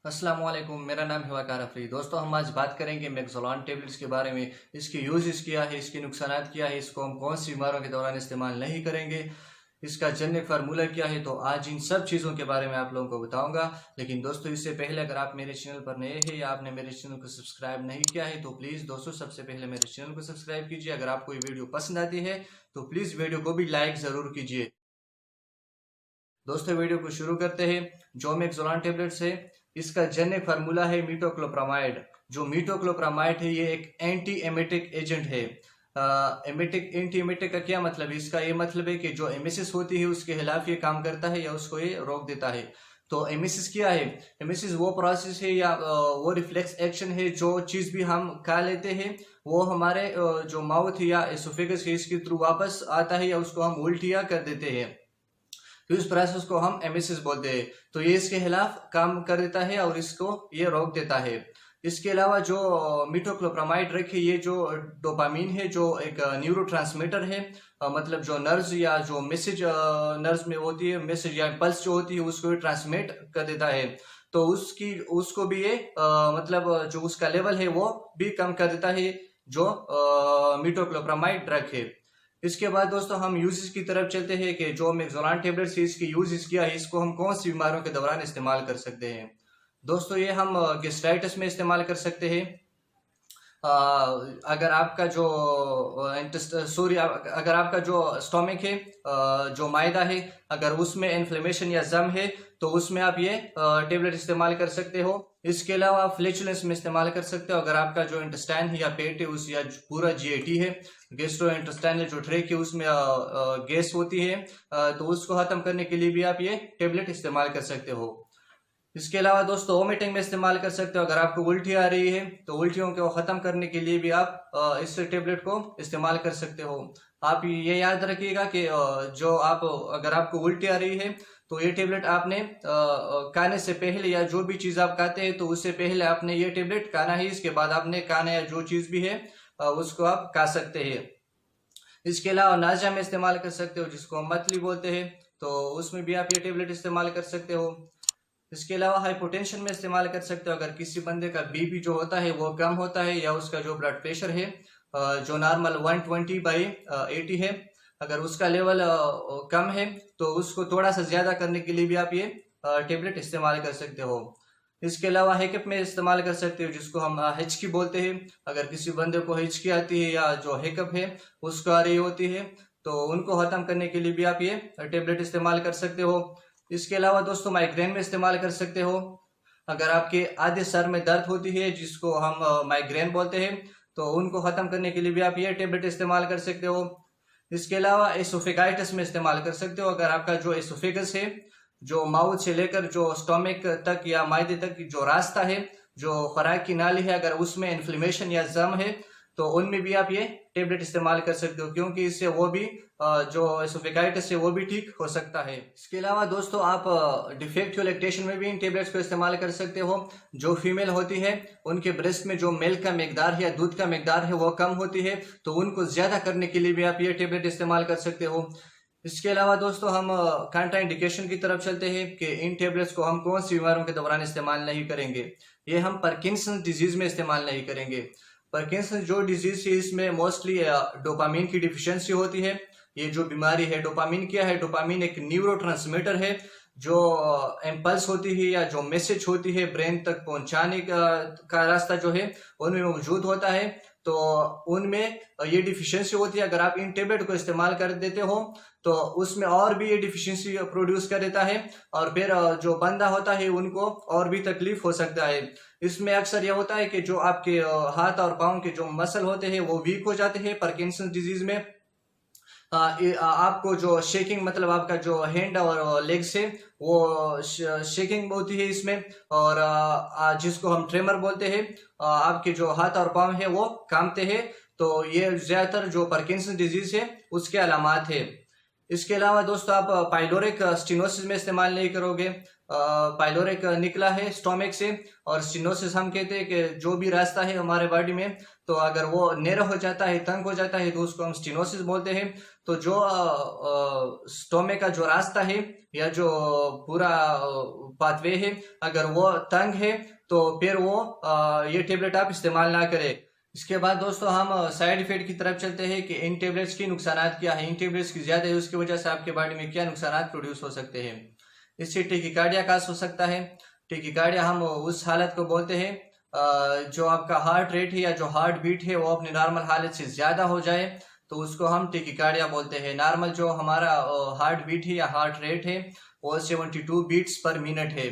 अस्सलाम वालेकुम, मेरा नाम है वकार अफरी। दोस्तों, हम आज बात करेंगे मैक्सोलान टेबलेट्स के बारे में। इसकी यूज़ क्या है, इसके नुकसानात क्या है, इसको हम कौन सी बीमारों के दौरान इस्तेमाल नहीं करेंगे, इसका जेनेरिक फार्मूला क्या है। तो आज इन सब चीज़ों के बारे में आप लोगों को बताऊंगा। लेकिन दोस्तों, इससे पहले अगर आप मेरे चैनल पर नए हैं या आपने मेरे चैनल को सब्सक्राइब नहीं किया है तो प्लीज़ दोस्तों सबसे पहले मेरे चैनल को सब्सक्राइब कीजिए। अगर आपको ये वीडियो पसंद आती है तो प्लीज़ वीडियो को भी लाइक ज़रूर कीजिए। दोस्तों, वीडियो को शुरू करते हैं। जो मैक्सोलान टेबलेट्स है, इसका जेनेरिक फार्मूला है मीटोक्लोप्रामाइड। जो मीटोक्लोप्रामाइड है, ये एक एंटी एमेटिक एजेंट है। एंटी एमेटिक का क्या मतलब है? इसका ये मतलब है कि जो एमिसिस होती है उसके खिलाफ ये काम करता है या उसको ये रोक देता है। तो एमिसिस क्या है? एमिसिस वो प्रोसेस है या वो रिफ्लेक्स एक्शन है, जो चीज़ भी हम खा लेते हैं वो हमारे जो माउथ या एसोफेगस है इसके थ्रू वापस आता है या उसको हम उल्टिया कर देते हैं। तो इस प्रोसेस को हम एमिसिस बोलते हैं। तो ये इसके खिलाफ काम कर देता है और इसको ये रोक देता है। इसके अलावा जो मीटोक्लोप्रामाइड ड्रग है, ये जो डोपामीन है, जो एक न्यूरोट्रांसमीटर है, मतलब जो नर्व्स या जो मैसेज नर्व्स में होती है, मैसेज या पल्स जो होती है उसको ट्रांसमिट कर देता है। तो उसको भी ये मतलब जो उसका लेवल है वो भी कम कर देता है, जो मीटोक्लोप्रामाइड ड्रग है। इसके बाद दोस्तों हम यूजेस की तरफ चलते हैं कि जो मैक्सोलान टेबलेट्स है इसकी यूजेस क्या है, इसको हम कौन सी बीमारियों के दौरान इस्तेमाल कर सकते हैं। दोस्तों, ये हम गैस्ट्राइटिस में इस्तेमाल कर सकते हैं। अगर आपका जो अगर आपका जो स्टोमिक है, जो मायदा है, अगर उसमें इन्फ्लेमेशन या जम है तो उसमें आप ये टेबलेट इस्तेमाल कर सकते हो। इसके अलावा आप फ्लैचुलेंस में इस्तेमाल कर सकते हो। अगर आपका जो इंटेस्टाइन है या पेट है उस या पूरा जीआईटी है, गैस्ट्रो इंटेस्टाइनल जो ट्रैक है, उसमें गैस होती है, तो उसको खत्म करने के लिए भी आप ये टेबलेट इस्तेमाल कर सकते हो। इसके अलावा दोस्तों वोमिटिंग में इस्तेमाल कर सकते हो। अगर आपको उल्टी आ रही है तो उल्टियों को खत्म करने के लिए भी आप इस टेबलेट को इस्तेमाल कर सकते हो। आप ये याद रखिएगा कि जो आप अगर आपको उल्टी आ रही है तो ये टेबलेट आपने खाने से पहले या जो भी चीज़ आप खाते हैं तो उससे पहले आपने ये टेबलेट खाना है। इसके बाद आपने खाना या जो चीज़ भी है उसको आप खा सकते हैं। इसके अलावा नाजिया में इस्तेमाल कर सकते हो, जिसको हम मतली बोलते हैं, तो उसमें भी आप ये टेबलेट इस्तेमाल कर सकते हो। इसके अलावा हाइपोटेंशन में इस्तेमाल कर सकते हो। अगर किसी बंदे का बीपी जो होता है वो कम होता है या उसका जो ब्लड प्रेशर है जो नॉर्मल 120/80 है, अगर उसका लेवल कम है तो उसको थोड़ा सा ज्यादा करने के लिए भी आप ये टेबलेट इस्तेमाल कर सकते हो। इसके अलावा हिकअप में इस्तेमाल कर सकते हो, जिसको हम हिचकी बोलते हैं। अगर किसी बंदे को हिचकी आती है या जो हिकअप है उसको आ रही होती है तो उनको खत्म करने के लिए भी आप ये टेबलेट इस्तेमाल कर सकते हो। इसके अलावा दोस्तों माइग्रेन में इस्तेमाल कर सकते हो। अगर आपके आधे सर में दर्द होती है जिसको हम माइग्रेन बोलते हैं, तो उनको खत्म करने के लिए भी आप ये टेबलेट इस्तेमाल कर सकते हो। इसके अलावा एसोफेगाइटिस में इस्तेमाल कर सकते हो। अगर आपका जो एसोफेगस है, जो माउथ से लेकर जो स्टोमिक तक या मायदे तक जो रास्ता है, जो खुराक की नाली है, अगर उसमें इन्फ्लेमेशन या जम है तो उनमें भी आप ये टेबलेट इस्तेमाल कर सकते हो, क्योंकि इससे वो भी जो एसोफेगाइटिस है वो भी ठीक हो सकता है। इसके अलावा दोस्तों आप डिफेक्टिव लैक्टेशन में भी इन टेबलेट्स को इस्तेमाल कर सकते हो। जो फीमेल होती है उनके ब्रेस्ट में जो मिल्क का मकदार है या दूध का मकदार है वो कम होती है, तो उनको ज्यादा करने के लिए भी आप ये टेबलेट इस्तेमाल कर सकते हो। इसके अलावा दोस्तों हम कॉन्ट्राइंडिकेशन की तरफ चलते हैं कि इन टेबलेट्स को हम कौन सी बीमारियों के दौरान इस्तेमाल नहीं करेंगे। ये हम पार्किंसन डिजीज में इस्तेमाल नहीं करेंगे। पार्किंसन जो डिजीज है इसमें मोस्टली डोपामीन की डिफिशियंसी होती है। ये जो बीमारी है, डोपामीन क्या है? डोपामीन एक न्यूरोट्रांसमीटर है जो इम्पल्स होती है या जो मैसेज होती है ब्रेन तक पहुंचाने का रास्ता जो है उनमें मौजूद होता है। तो उनमें ये डिफिशियंसी होती है। अगर आप इन टेबलेट को इस्तेमाल कर देते हो तो उसमें और भी ये डिफिशियंसी प्रोड्यूस कर देता है और फिर जो बंदा होता है उनको और भी तकलीफ हो सकता है। इसमें अक्सर यह होता है कि जो आपके हाथ और पाँव के जो मसल होते हैं वो वीक हो जाते हैं। पार्किंसन डिजीज में आपको जो शेकिंग, मतलब आपका जो हैंड और लेग्स है वो शेकिंग होती है इसमें, और जिसको हम ट्रेमर बोलते हैं, आपके जो हाथ और पाँव है वो कांपते हैं। तो ये ज्यादातर जो पार्किंसन डिजीज है उसके अलामात है। इसके अलावा दोस्तों आप पाइलोरिक स्टेनोसिस में इस्तेमाल नहीं करोगे। पाइलोरिक निकला है स्टोमिक से, और स्टेनोसिस हम कहते हैं कि जो भी रास्ता है हमारे बॉडी में, तो अगर वो नैरो हो जाता है, तंग हो जाता है, तो उसको हम स्टेनोसिस बोलते हैं। तो जो स्टोमिक का जो रास्ता है या जो पूरा पाथवे है, अगर वो तंग है तो फिर वो ये टेबलेट आप इस्तेमाल ना करें। इसके बाद दोस्तों हम साइड इफेक्ट की तरफ चलते हैं कि इन टेबलेट्स के नुकसान क्या है, इन टेबलेट्स की ज्यादा यूज की वजह से आपके बॉडी में क्या नुकसान प्रोड्यूस हो सकते हैं। इससे टेकिकार्डिया काज हो सकता है। टेकिकार्डिया हम उस हालत को बोलते हैं जो आपका हार्ट रेट है या जो हार्ट बीट है वो अपनी नॉर्मल हालत से ज्यादा हो जाए, तो उसको हम टेकिकार्डिया बोलते हैं। नॉर्मल जो हमारा हार्ट बीट है या हार्ट रेट है वो 72 बीट्स पर मिनट है,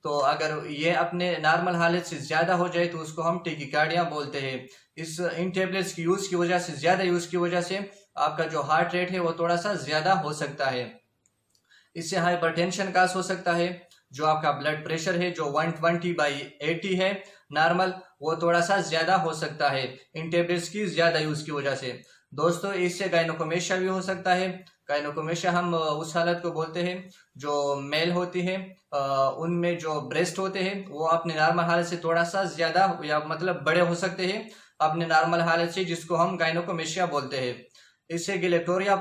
तो अगर ये अपने नॉर्मल हालत से ज्यादा हो जाए तो उसको हम टेकिकार्डिया बोलते हैं। इस इन टेबलेट्स की यूज की वजह से, ज्यादा यूज की वजह से आपका जो हार्ट रेट है वो थोड़ा सा ज्यादा हो सकता है। इससे हाइपरटेंशन काज हो सकता है। जो आपका ब्लड प्रेशर है जो 120/80 है नॉर्मल, वो थोड़ा सा ज्यादा हो सकता है इन टेबलेट्स की ज्यादा यूज की वजह से। दोस्तों इससे गायनोकोमेशिया भी हो सकता है। गायनोकोमेशिया हम उस हालत को बोलते हैं जो मेल होती है, उनमें जो ब्रेस्ट होते हैं वो अपने नॉर्मल हालत से थोड़ा सा ज्यादा या मतलब बड़े हो सकते हैं अपने नॉर्मल हालत से, जिसको हम गायनोकोमेशिया बोलते हैं। इससे गिलेक्टोरिया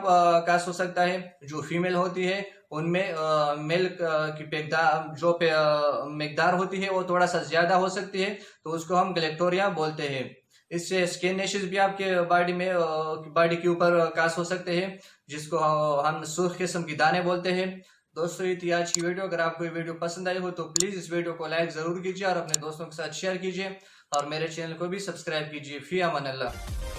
कास हो सकता है। जो फीमेल होती है उनमें मिल्क की मिकदार होती है वो थोड़ा सा ज्यादा हो सकती है, तो उसको हम गिलेक्टोरिया बोलते हैं। इससे स्किन रैशेस भी आपके बॉडी के ऊपर कास हो सकते हैं, जिसको हम सुर्ख किस्म की दाने बोलते हैं। दोस्तों ये थी आज की वीडियो। अगर आपको ये वीडियो पसंद आई हो तो प्लीज इस वीडियो को लाइक जरूर कीजिए और अपने दोस्तों के साथ शेयर कीजिए, और मेरे चैनल को भी सब्सक्राइब कीजिए। फी अमान अल्लाह।